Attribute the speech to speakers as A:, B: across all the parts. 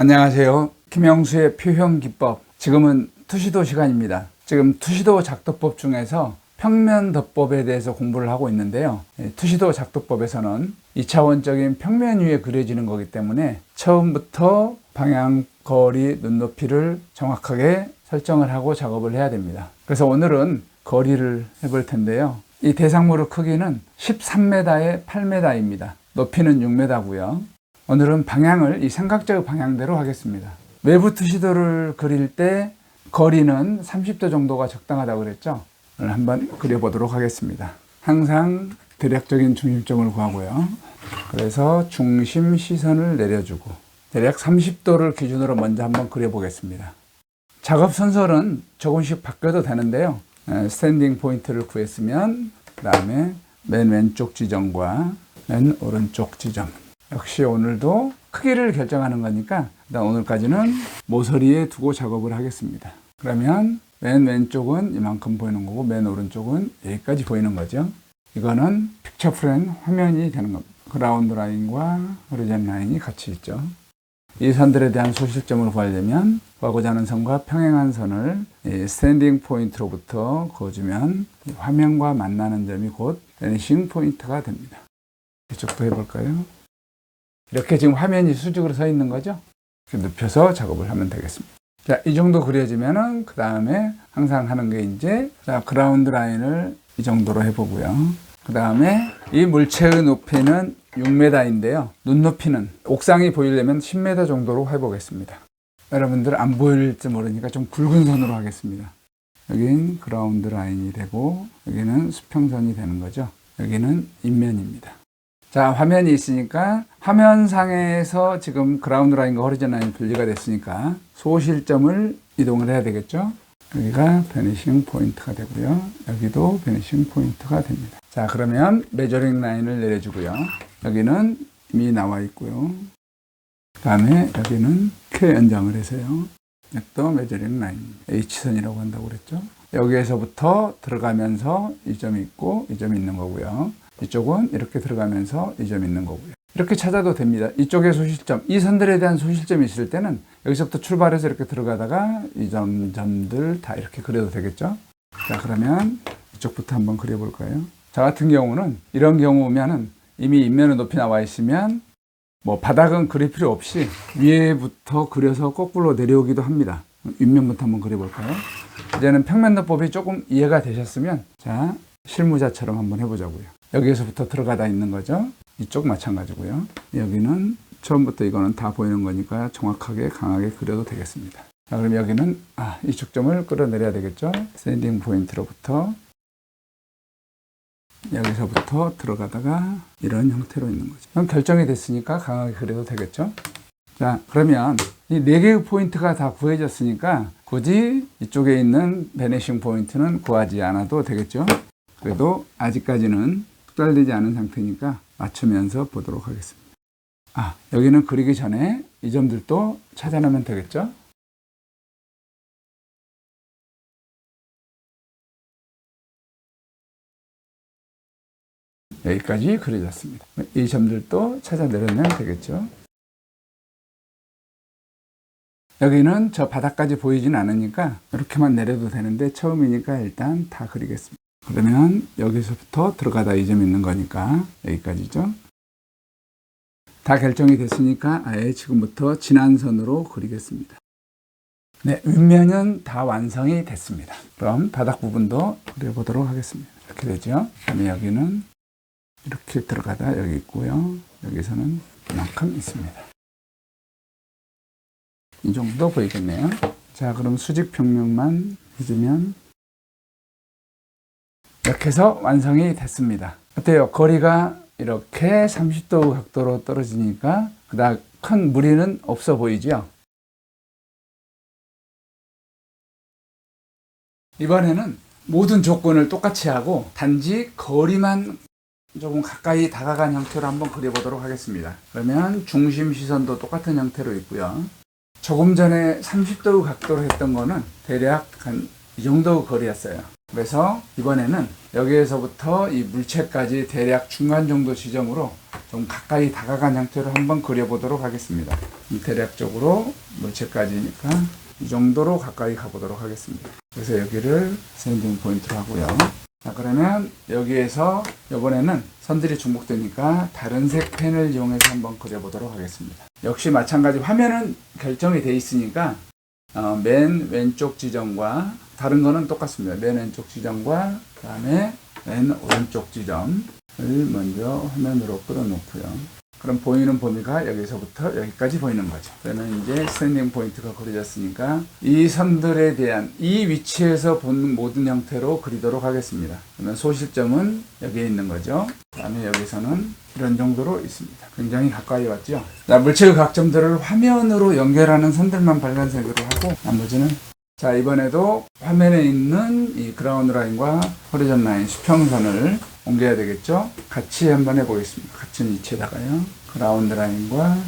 A: 안녕하세요. 김영수의 표현기법. 지금은 투시도 시간입니다. 지금 투시도 작도법 중에서 평면도법에 대해서 공부를 하고 있는데요. 투시도 작도법에서는 2차원적인 평면 위에 그려지는 거기 때문에 처음부터 방향, 거리, 눈높이를 정확하게 설정을 하고 작업을 해야 됩니다. 그래서 오늘은 거리를 해볼 텐데요. 이 대상물의 크기는 13m에 8m입니다. 높이는 6m고요. 오늘은 방향을 이 삼각적 방향대로 하겠습니다. 외부 투시도를 그릴 때 거리는 30도 정도가 적당하다고 그랬죠. 오늘 한번 그려보도록 하겠습니다. 항상 대략적인 중심점을 구하고요. 그래서 중심 시선을 내려주고 대략 30도를 기준으로 먼저 한번 그려보겠습니다. 작업 순서는 조금씩 바뀌어도 되는데요. 스탠딩 포인트를 구했으면 그 다음에 맨 왼쪽 지점과 맨 오른쪽 지점, 역시 오늘도 크기를 결정하는 거니까 일단 오늘까지는 모서리에 두고 작업을 하겠습니다. 그러면 맨 왼쪽은 이만큼 보이는 거고 맨 오른쪽은 여기까지 보이는 거죠. 이거는 픽처 프레임 화면이 되는 겁니다. 그라운드 라인과 호리젠 라인이 같이 있죠. 이 선들에 대한 소실점을 구하려면 구하고자 하는 선과 평행한 선을 스탠딩 포인트로부터 그어주면 화면과 만나는 점이 곧 베니싱 포인트가 됩니다. 이쪽도 해볼까요? 이렇게 지금 화면이 수직으로 서 있는 거죠. 이렇게 눕혀서 작업을 하면 되겠습니다. 자, 이 정도 그려지면은 그 다음에 항상 하는 게 이제 그라운드 라인을 이 정도로 해보고요. 그 다음에 이 물체의 높이는 6m인데요. 눈높이는 옥상이 보이려면 10m 정도로 해보겠습니다. 여러분들 안 보일지 모르니까 좀 굵은 선으로 하겠습니다. 여긴 그라운드 라인이 되고 여기는 수평선이 되는 거죠. 여기는 인면입니다. 자, 화면이 있으니까 화면상에서 지금 그라운드 라인과 호리젠 라인이 분리가 됐으니까 소실점을 이동을 해야 되겠죠. 여기가 베니싱 포인트가 되고요. 여기도 베니싱 포인트가 됩니다. 자, 그러면 메저링 라인을 내려주고요. 여기는 이미 나와 있고요. 그 다음에 여기는 Q 연장을 해서요. 또 메저링 라인입니다. H선이라고 한다고 그랬죠. 여기에서부터 들어가면서 이 점이 있고 이 점이 있는 거고요. 이쪽은 이렇게 들어가면서 이 점이 있는 거고요. 이렇게 찾아도 됩니다. 이쪽에 소실점, 이 선들에 대한 소실점이 있을 때는 여기서부터 출발해서 이렇게 들어가다가 이 점들 다 이렇게 그려도 되겠죠. 자, 그러면 이쪽부터 한번 그려볼까요? 저 같은 경우는 이런 경우면은 이미 인면의 높이 나와 있으면 뭐 바닥은 그릴 필요 없이 위에부터 그려서 거꾸로 내려오기도 합니다. 윗면부터 한번 그려볼까요? 이제는 평면도법이 조금 이해가 되셨으면 자, 실무자처럼 한번 해보자고요. 여기에서부터 들어가다 있는 거죠. 이쪽 마찬가지고요. 여기는 처음부터 이거는 다 보이는 거니까 정확하게 강하게 그려도 되겠습니다. 자, 그럼 여기는 이쪽 점을 끌어내려야 되겠죠. 스탠딩 포인트로부터 여기서부터 들어가다가 이런 형태로 있는 거죠. 그럼 결정이 됐으니까 강하게 그려도 되겠죠. 자, 그러면 이 4개의 포인트가 다 구해졌으니까 굳이 이쪽에 있는 베니싱 포인트는 구하지 않아도 되겠죠. 그래도 아직까지는 특달되지 않은 상태니까 맞추면서 보도록 하겠습니다. 여기는 그리기 전에 이 점들도 찾아내면 되겠죠. 여기까지 그려졌습니다. 이 점들도 찾아내려면 되겠죠. 여기는 저 바닥까지 보이진 않으니까 이렇게만 내려도 되는데 처음이니까 일단 다 그리겠습니다. 그러면 여기서부터 들어가다 이 점이 있는 거니까 여기까지죠. 다 결정이 됐으니까 아예 지금부터 진한 선으로 그리겠습니다. 네, 윗면은 다 완성이 됐습니다. 그럼 바닥 부분도 그려보도록 하겠습니다. 이렇게 되죠. 그다음에 여기는 이렇게 들어가다 여기 있고요. 여기서는 이만큼 있습니다. 이 정도 보이겠네요. 자, 그럼 수직 평면만 해주면 이렇게 해서 완성이 됐습니다. 어때요? 거리가 이렇게 30도 각도로 떨어지니까 그다음 큰 무리는 없어 보이죠? 이번에는 모든 조건을 똑같이 하고 단지 거리만 조금 가까이 다가간 형태로 한번 그려보도록 하겠습니다. 그러면 중심 시선도 똑같은 형태로 있고요. 조금 전에 30도 각도로 했던 거는 대략 한 이 정도 거리였어요. 그래서 이번에는 여기에서부터 이 물체까지 대략 중간 정도 지점으로 좀 가까이 다가간 형태로 한번 그려보도록 하겠습니다. 대략적으로 물체까지니까 이 정도로 가까이 가보도록 하겠습니다. 그래서 여기를 샌딩 포인트로 하고요. 자, 그러면 여기에서 이번에는 선들이 중복되니까 다른 색 펜을 이용해서 한번 그려보도록 하겠습니다. 역시 마찬가지 화면은 결정이 되어 있으니까 맨 왼쪽 지점과 다른 거는 똑같습니다. 맨 왼쪽 지점과 그 다음에 맨 오른쪽 지점을 먼저 화면으로 끌어놓고요. 그럼 보이는 범위가 여기서부터 여기까지 보이는 거죠. 그러면 이제 스탠딩 포인트가 그려졌으니까 이 선들에 대한 이 위치에서 본 모든 형태로 그리도록 하겠습니다. 그러면 소실점은 여기에 있는 거죠. 그 다음에 여기서는 이런 정도로 있습니다. 굉장히 가까이 왔죠. 자, 물체의 각점들을 화면으로 연결하는 선들만 빨간색으로 하고 나머지는 자, 이번에도 화면에 있는 이 그라운드 라인과 호리존 라인, 수평선을 옮겨야 되겠죠? 같이 한번 해보겠습니다. 같은 위치에다가요. 그라운드 라인과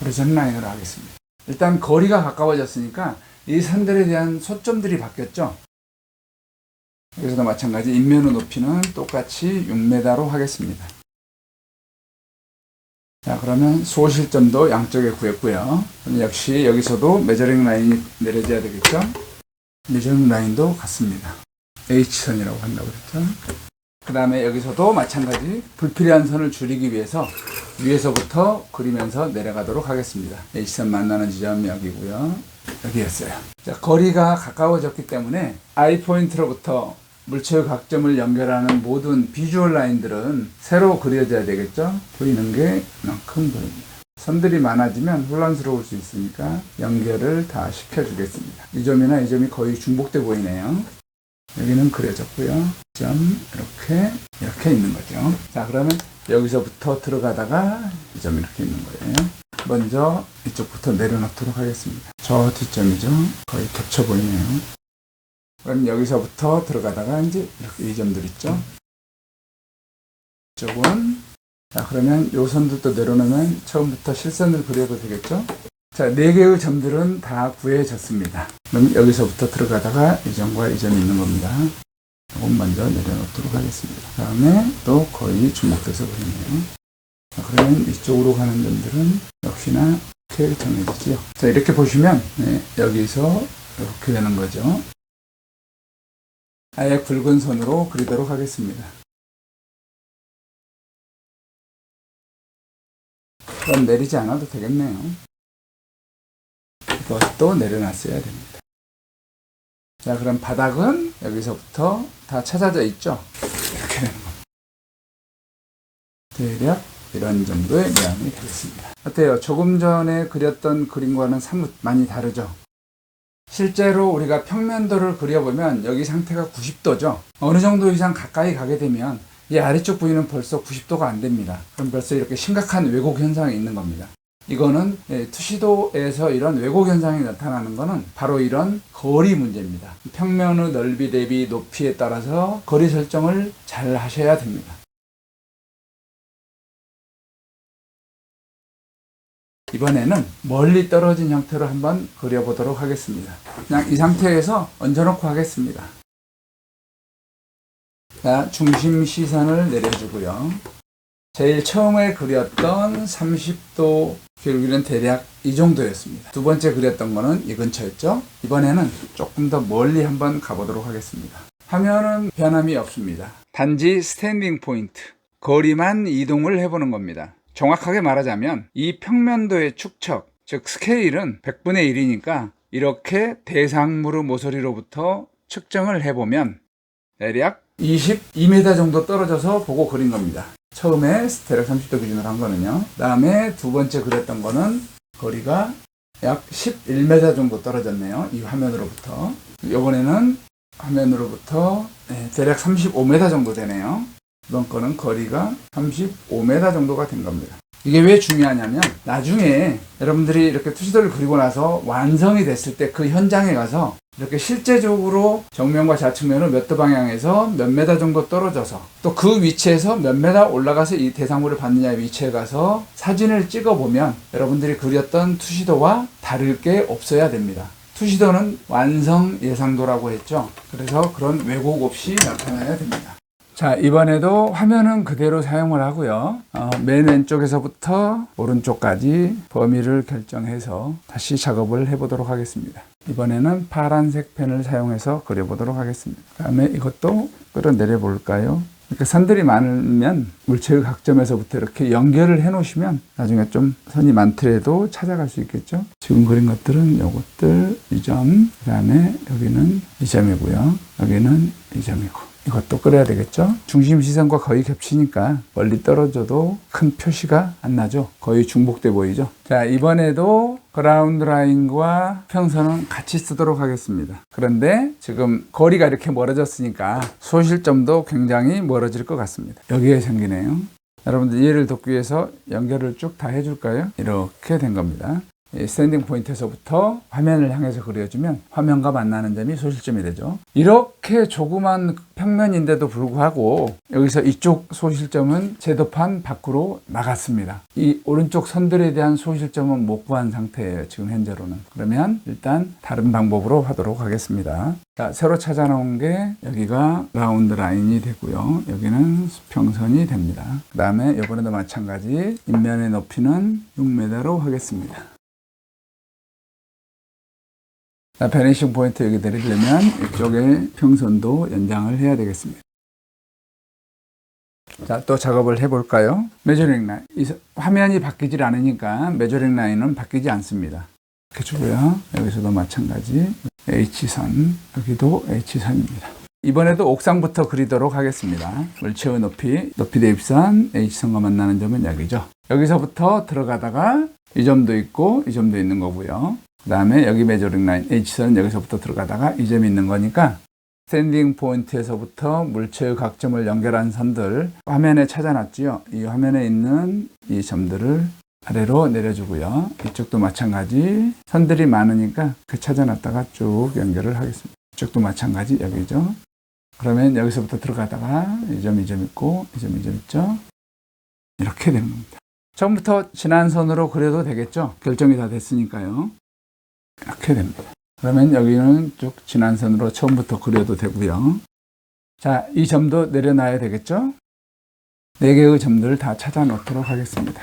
A: 호리존 라인으로 하겠습니다. 일단 거리가 가까워졌으니까 이 선들에 대한 소점들이 바뀌었죠? 여기서도 마찬가지 인면의 높이는 똑같이 6m로 하겠습니다. 자, 그러면 소실점도 양쪽에 구했고요. 역시 여기서도 메저링 라인이 내려져야 되겠죠? 메저링 라인도 같습니다. H선이라고 한다고 그랬죠? 그 다음에 여기서도 마찬가지 불필요한 선을 줄이기 위해서 위에서부터 그리면서 내려가도록 하겠습니다. H선 만나는 지점이 여기고요. 여기였어요. 자, 거리가 가까워졌기 때문에 I 포인트로부터 물체의 각점을 연결하는 모든 비주얼 라인들은 새로 그려져야 되겠죠? 보이는 게 이만큼 보입니다. 선들이 많아지면 혼란스러울 수 있으니까 연결을 다 시켜주겠습니다. 이 점이나 이 점이 거의 중복돼 보이네요. 여기는 그려졌고요. 점 이렇게 있는 거죠. 자, 그러면 여기서부터 들어가다가 이 점이 이렇게 있는 거예요. 먼저 이쪽부터 내려놓도록 하겠습니다. 저 뒷점이죠. 거의 겹쳐 보이네요. 그럼 여기서부터 들어가다가 이제 이렇게 이 점들 있죠. 이쪽은 자, 그러면 요 선들도 내려놓으면 처음부터 실선을 그려도 되겠죠. 자, 4개의 점들은 다 구해졌습니다. 그럼 여기서부터 들어가다가 이 점과 이 점이 있는 겁니다. 이건 먼저 내려놓도록 하겠습니다. 그 다음에 또 거의 중복돼서 보이네요. 자, 그러면 이쪽으로 가는 점들은 역시나 이렇게 정해지죠. 자, 이렇게 보시면 여기서 이렇게 되는 거죠. 아예 굵은 선으로 그리도록 하겠습니다. 그럼 내리지 않아도 되겠네요. 이것도 내려놨어야 됩니다. 자, 그럼 바닥은 여기서부터 다 찾아져 있죠? 이렇게 되는 겁니다. 대략 이런 정도의 모양이 되겠습니다. 어때요? 조금 전에 그렸던 그림과는 사뭇 많이 다르죠? 실제로 우리가 평면도를 그려보면 여기 상태가 90도죠. 어느 정도 이상 가까이 가게 되면 이 아래쪽 부위는 벌써 90도가 안 됩니다. 그럼 벌써 이렇게 심각한 왜곡 현상이 있는 겁니다. 이거는 투시도에서 이런 왜곡 현상이 나타나는 것은 바로 이런 거리 문제입니다. 평면의 넓이 대비 높이에 따라서 거리 설정을 잘 하셔야 됩니다. 이번에는 멀리 떨어진 형태로 한번 그려보도록 하겠습니다. 그냥 이 상태에서 얹어놓고 하겠습니다. 자, 중심 시선을 내려주고요. 제일 처음에 그렸던 30도 길이는 대략 이 정도였습니다. 두 번째 그렸던 거는 이 근처였죠. 이번에는 조금 더 멀리 한번 가보도록 하겠습니다. 화면은 변함이 없습니다. 단지 스탠딩 포인트, 거리만 이동을 해보는 겁니다. 정확하게 말하자면 이 평면도의 축척, 즉 스케일은 100분의 1이니까 이렇게 대상물의 모서리로부터 측정을 해보면 대략 22m 정도 떨어져서 보고 그린 겁니다. 처음에 대략 30도 기준으로 한 거는요. 그 다음에 두 번째 그렸던 거는 거리가 약 11m 정도 떨어졌네요. 이 화면으로부터. 이번에는 화면으로부터 대략 35m 정도 되네요. 이번 거는 거리가 35m 정도가 된 겁니다. 이게 왜 중요하냐면 나중에 여러분들이 이렇게 투시도를 그리고 나서 완성이 됐을 때 그 현장에 가서 이렇게 실제적으로 정면과 좌측면을 몇 도 방향에서 몇 메다 정도 떨어져서 또 그 위치에서 몇 메다 올라가서 이 대상물을 받느냐의 위치에 가서 사진을 찍어 보면 여러분들이 그렸던 투시도와 다를 게 없어야 됩니다. 투시도는 완성 예상도라고 했죠. 그래서 그런 왜곡 없이 나타나야 됩니다. 자, 이번에도 화면은 그대로 사용을 하고요. 맨 왼쪽에서부터 오른쪽까지 범위를 결정해서 다시 작업을 해보도록 하겠습니다. 이번에는 파란색 펜을 사용해서 그려보도록 하겠습니다. 그 다음에 이것도 끌어내려 볼까요? 이렇게 선들이 많으면 물체의 각점에서부터 이렇게 연결을 해 놓으시면 나중에 좀 선이 많더라도 찾아갈 수 있겠죠. 지금 그린 것들은 요것들 이 점, 그 다음에 여기는 이 점이고요. 여기는 이 점이고. 이것도 그려야 되겠죠. 중심 시선과 거의 겹치니까 멀리 떨어져도 큰 표시가 안 나죠. 거의 중복돼 보이죠. 자, 이번에도 그라운드 라인과 평선은 같이 쓰도록 하겠습니다. 그런데 지금 거리가 이렇게 멀어졌으니까 소실점도 굉장히 멀어질 것 같습니다. 여기에 생기네요. 여러분들 이해를 돕기 위해서 연결을 쭉 다 해줄까요? 이렇게 된 겁니다. 스탠딩 포인트에서부터 화면을 향해서 그려주면 화면과 만나는 점이 소실점이 되죠. 이렇게 조그만 평면인데도 불구하고 여기서 이쪽 소실점은 제도판 밖으로 나갔습니다. 이 오른쪽 선들에 대한 소실점은 못 구한 상태예요. 지금 현재로는. 그러면 일단 다른 방법으로 하도록 하겠습니다. 자, 새로 찾아 놓은 게 여기가 라운드 라인이 되고요. 여기는 수평선이 됩니다. 그 다음에 이번에도 마찬가지 인면의 높이는 6m로 하겠습니다. 자, 베니싱 포인트 여기 내리려면 이쪽에 평선도 연장을 해야 되겠습니다. 자, 또 작업을 해볼까요? 메저링 라인. 화면이 바뀌질 않으니까 메저링 라인은 바뀌지 않습니다. 이렇게 주고요. 여기서도 마찬가지. H선, 여기도 H선입니다. 이번에도 옥상부터 그리도록 하겠습니다. 물체의 높이 대입선 H선과 만나는 점은 여기죠. 여기서부터 들어가다가 이 점도 있고 이 점도 있는 거고요. 그 다음에 여기 메저링 라인 H선은 여기서부터 들어가다가 이 점이 있는 거니까 스탠딩 포인트에서부터 물체의 각점을 연결한 선들 화면에 찾아놨지요. 이 화면에 있는 이 점들을 아래로 내려주고요. 이쪽도 마찬가지 선들이 많으니까 그 찾아놨다가 쭉 연결을 하겠습니다. 이쪽도 마찬가지 여기죠. 그러면 여기서부터 들어가다가 이 점 있고 이 점 있죠. 이렇게 되는 겁니다. 처음부터 지난 선으로 그려도 되겠죠. 결정이 다 됐으니까요. 이렇게 됩니다. 그러면 여기는 쭉 지난 선으로 처음부터 그려도 되고요. 자, 이 점도 내려놔야 되겠죠. 4개의 점들을 다 찾아 놓도록 하겠습니다.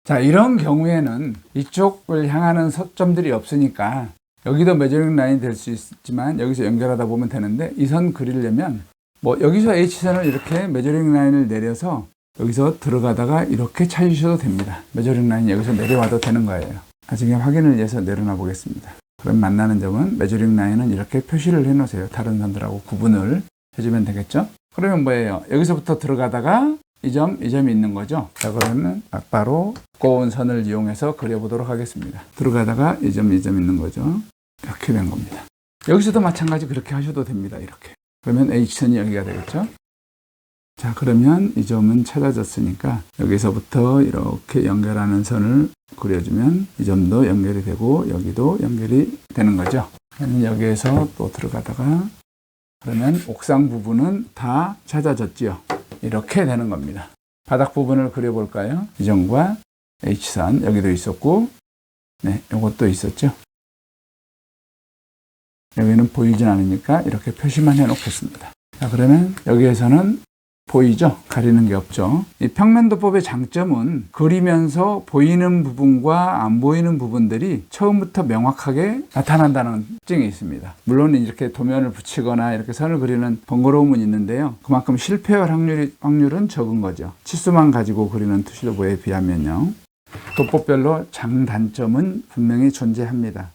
A: 자, 이런 경우에는 이쪽을 향하는 서점들이 없으니까 여기도 메저링 라인이 될 수 있지만 여기서 연결하다 보면 되는데 이 선 그리려면 여기서 H선을 이렇게 메저링 라인을 내려서 여기서 들어가다가 이렇게 찾으셔도 됩니다. 메저링 라인이 여기서 내려와도 되는 거예요. 나중에 확인을 위해서 내려놔 보겠습니다. 그럼 만나는 점은 메저링 라인은 이렇게 표시를 해 놓으세요. 다른 선들하고 구분을 해주면 되겠죠. 그러면 뭐예요? 여기서부터 들어가다가 이 점이 있는 거죠. 자, 그러면 바로 두꺼운 선을 이용해서 그려보도록 하겠습니다. 들어가다가 이 점 있는 거죠. 이렇게 된 겁니다. 여기서도 마찬가지 그렇게 하셔도 됩니다. 이렇게. 그러면 H선이 여기가 되겠죠. 자, 그러면 이 점은 찾아졌으니까 여기서부터 이렇게 연결하는 선을 그려주면 이 점도 연결이 되고 여기도 연결이 되는 거죠. 그러면 여기에서 또 들어가다가 그러면 옥상 부분은 다 찾아졌지요. 이렇게 되는 겁니다. 바닥 부분을 그려볼까요? 이 점과 H선 여기도 있었고 네, 이것도 있었죠. 여기는 보이진 않으니까 이렇게 표시만 해 놓겠습니다. 자, 그러면 여기에서는 보이죠? 가리는 게 없죠. 이 평면도법의 장점은 그리면서 보이는 부분과 안 보이는 부분들이 처음부터 명확하게 나타난다는 특징이 있습니다. 물론 이렇게 도면을 붙이거나 이렇게 선을 그리는 번거로움은 있는데요. 그만큼 실패할 확률은 적은 거죠. 치수만 가지고 그리는 투시도보에 비하면요. 도법별로 장단점은 분명히 존재합니다.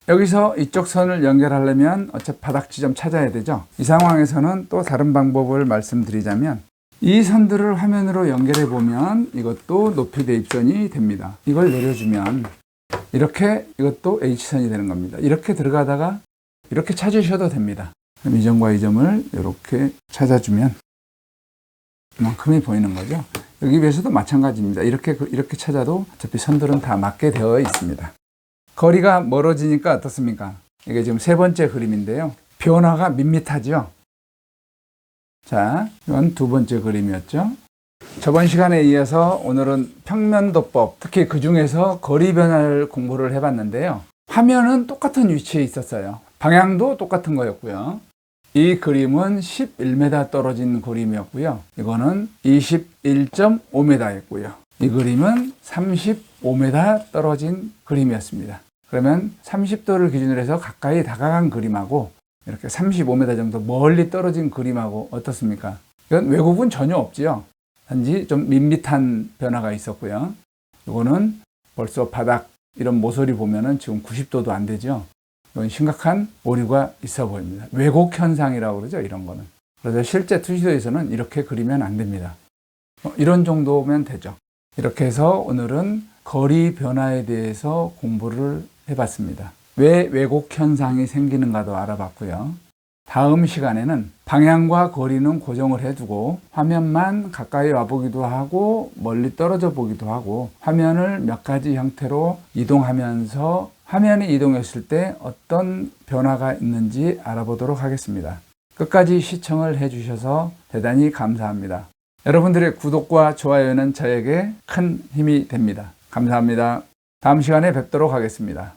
A: 여기서 이쪽 선을 연결하려면 어차피 바닥 지점 찾아야 되죠. 이 상황에서는 또 다른 방법을 말씀드리자면 이 선들을 화면으로 연결해 보면 이것도 높이 대입선이 됩니다. 이걸 내려주면 이렇게 이것도 H선이 되는 겁니다. 이렇게 들어가다가 이렇게 찾으셔도 됩니다. 그럼 이 점과 이 점을 이렇게 찾아주면 이만큼이 보이는 거죠. 여기 위해서도 마찬가지입니다. 이렇게 찾아도 어차피 선들은 다 맞게 되어 있습니다. 거리가 멀어지니까 어떻습니까? 이게 지금 세 번째 그림인데요. 변화가 밋밋하죠? 자, 이건 두 번째 그림이었죠? 저번 시간에 이어서 오늘은 평면도법, 특히 그 중에서 거리 변화를 공부를 해봤는데요. 화면은 똑같은 위치에 있었어요. 방향도 똑같은 거였고요. 이 그림은 11m 떨어진 그림이었고요. 이거는 21.5m였고요. 이 그림은 35m 떨어진 그림이었습니다. 그러면 30도를 기준으로 해서 가까이 다가간 그림하고 이렇게 35m 정도 멀리 떨어진 그림하고 어떻습니까? 이건 왜곡은 전혀 없지요. 단지 좀 밋밋한 변화가 있었고요. 이거는 벌써 바닥 이런 모서리 보면은 지금 90도도 안 되죠. 이건 심각한 오류가 있어 보입니다. 왜곡 현상이라고 그러죠. 이런 거는. 그래서 실제 투시도에서는 이렇게 그리면 안 됩니다. 이런 정도면 되죠. 이렇게 해서 오늘은 거리 변화에 대해서 공부를 해봤습니다. 왜 왜곡 현상이 생기는가도 알아봤고요. 다음 시간에는 방향과 거리는 고정을 해두고 화면만 가까이 와보기도 하고 멀리 떨어져 보기도 하고 화면을 몇 가지 형태로 이동하면서 화면이 이동했을 때 어떤 변화가 있는지 알아보도록 하겠습니다. 끝까지 시청을 해주셔서 대단히 감사합니다. 여러분들의 구독과 좋아요는 저에게 큰 힘이 됩니다. 감사합니다. 다음 시간에 뵙도록 하겠습니다.